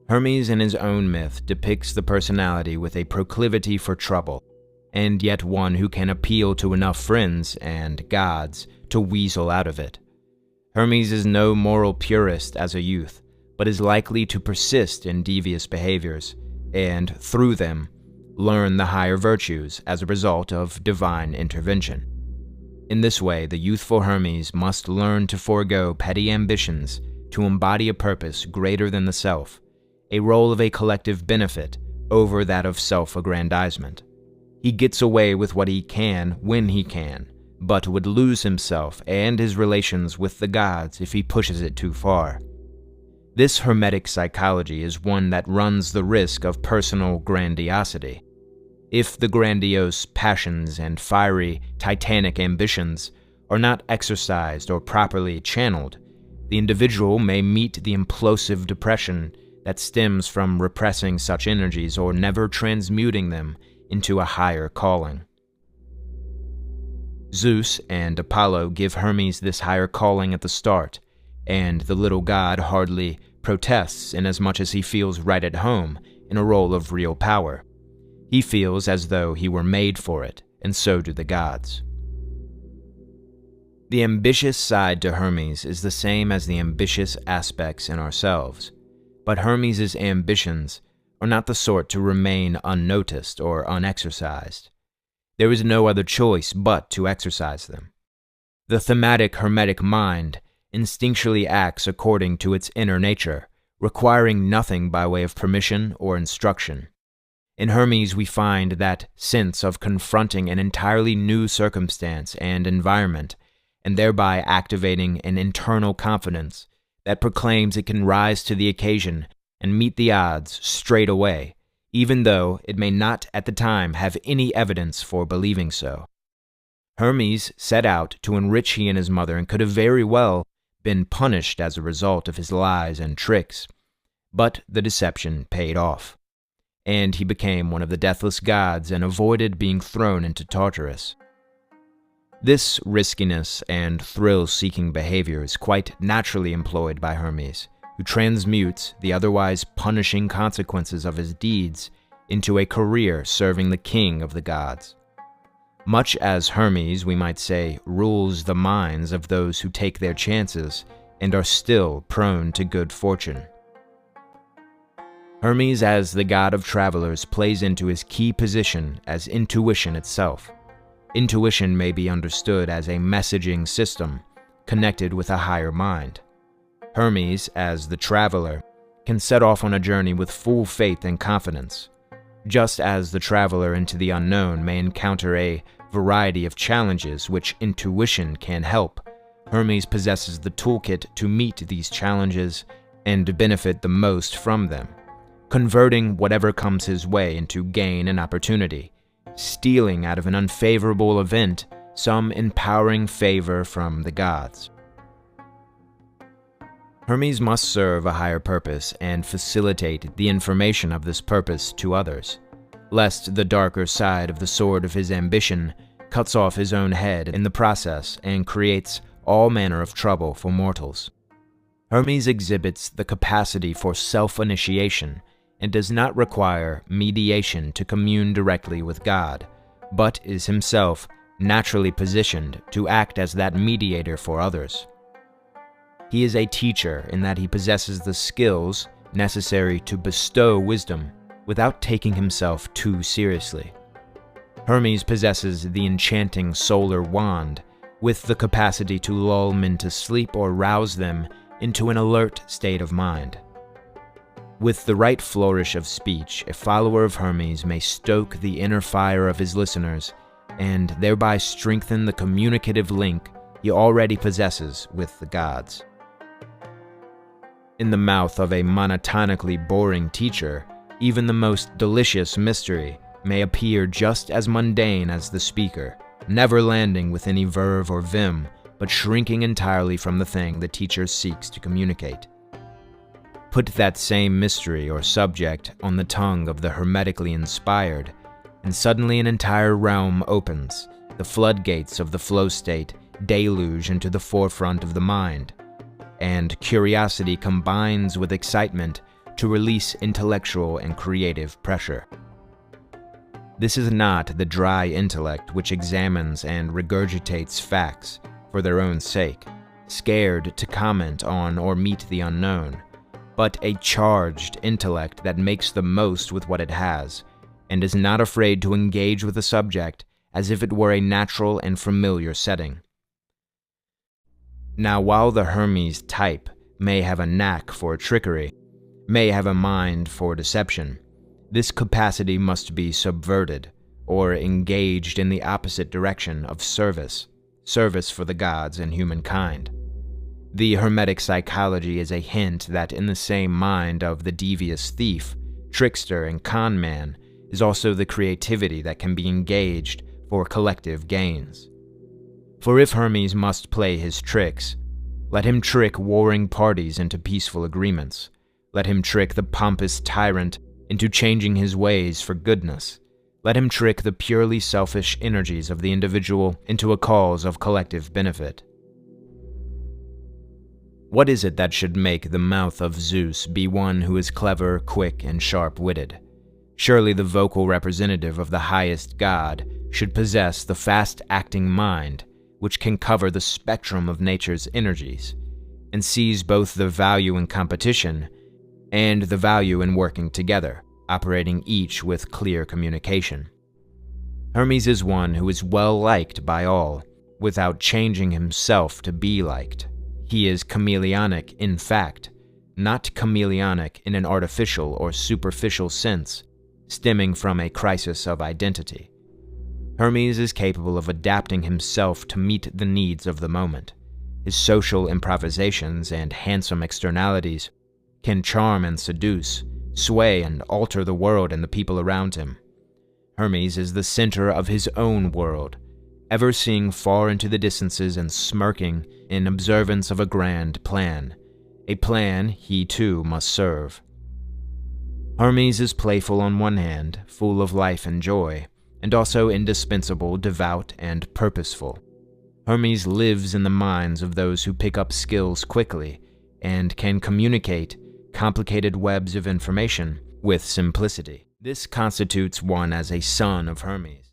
Hermes in his own myth depicts the personality with a proclivity for trouble, and yet one who can appeal to enough friends and gods to weasel out of it. Hermes is no moral purist as a youth, but is likely to persist in devious behaviors, and through them, learn the higher virtues as a result of divine intervention. In this way, the youthful Hermes must learn to forego petty ambitions to embody a purpose greater than the self, a role of a collective benefit over that of self-aggrandizement. He gets away with what he can when he can, but would lose himself and his relations with the gods if he pushes it too far. This Hermetic psychology is one that runs the risk of personal grandiosity. If the grandiose passions and fiery, titanic ambitions are not exercised or properly channeled, the individual may meet the implosive depression that stems from repressing such energies or never transmuting them into a higher calling. Zeus and Apollo give Hermes this higher calling at the start, and the little god hardly protests inasmuch as he feels right at home in a role of real power. He feels as though he were made for it, and so do the gods. The ambitious side to Hermes is the same as the ambitious aspects in ourselves, but Hermes' ambitions are not the sort to remain unnoticed or unexercised. There is no other choice but to exercise them. The thematic Hermetic mind instinctually acts according to its inner nature, requiring nothing by way of permission or instruction. In Hermes we find that sense of confronting an entirely new circumstance and environment, and thereby activating an internal confidence that proclaims it can rise to the occasion and meet the odds straight away, even though it may not at the time have any evidence for believing so. Hermes set out to enrich he and his mother and could have very well been punished as a result of his lies and tricks, but the deception paid off, and he became one of the deathless gods and avoided being thrown into Tartarus. This riskiness and thrill-seeking behavior is quite naturally employed by Hermes, who transmutes the otherwise punishing consequences of his deeds into a career serving the king of the gods. Much as Hermes, we might say, rules the minds of those who take their chances and are still prone to good fortune. Hermes as the god of travelers plays into his key position as intuition itself. Intuition may be understood as a messaging system connected with a higher mind. Hermes, as the traveler, can set off on a journey with full faith and confidence. Just as the traveler into the unknown may encounter a variety of challenges which intuition can help, Hermes possesses the toolkit to meet these challenges and benefit the most from them, converting whatever comes his way into gain and opportunity, stealing out of an unfavorable event some empowering favor from the gods. Hermes must serve a higher purpose and facilitate the information of this purpose to others, lest the darker side of the sword of his ambition cuts off his own head in the process and creates all manner of trouble for mortals. Hermes exhibits the capacity for self-initiation and does not require mediation to commune directly with God, but is himself naturally positioned to act as that mediator for others. He is a teacher in that he possesses the skills necessary to bestow wisdom without taking himself too seriously. Hermes possesses the enchanting solar wand with the capacity to lull men to sleep or rouse them into an alert state of mind. With the right flourish of speech, a follower of Hermes may stoke the inner fire of his listeners and thereby strengthen the communicative link he already possesses with the gods. In the mouth of a monotonically boring teacher, even the most delicious mystery may appear just as mundane as the speaker, never landing with any verve or vim, but shrinking entirely from the thing the teacher seeks to communicate. Put that same mystery or subject on the tongue of the hermetically inspired, and suddenly an entire realm opens. The floodgates of the flow state deluge into the forefront of the mind, and curiosity combines with excitement to release intellectual and creative pressure. This is not the dry intellect which examines and regurgitates facts for their own sake, scared to comment on or meet the unknown, but a charged intellect that makes the most with what it has, and is not afraid to engage with a subject as if it were a natural and familiar setting. Now, while the Hermes type may have a knack for trickery, may have a mind for deception, this capacity must be subverted or engaged in the opposite direction of service for the gods and humankind. The Hermetic Psychology is a hint that in the same mind of the devious thief, trickster, and con man is also the creativity that can be engaged for collective gains. For if Hermes must play his tricks, let him trick warring parties into peaceful agreements. Let him trick the pompous tyrant into changing his ways for goodness. Let him trick the purely selfish energies of the individual into a cause of collective benefit. What is it that should make the mouth of Zeus be one who is clever, quick, and sharp-witted? Surely the vocal representative of the highest god should possess the fast-acting mind, which can cover the spectrum of nature's energies, and sees both the value in competition and the value in working together, operating each with clear communication. Hermes is one who is well liked by all, without changing himself to be liked. He is chameleonic in fact, not chameleonic in an artificial or superficial sense, stemming from a crisis of identity. Hermes is capable of adapting himself to meet the needs of the moment. His social improvisations and handsome externalities can charm and seduce, sway and alter the world and the people around him. Hermes is the center of his own world, ever seeing far into the distances and smirking in observance of a grand plan, a plan he too must serve. Hermes is playful on one hand, full of life and joy, and also indispensable, devout, and purposeful. Hermes lives in the minds of those who pick up skills quickly and can communicate complicated webs of information with simplicity. This constitutes one as a son of Hermes.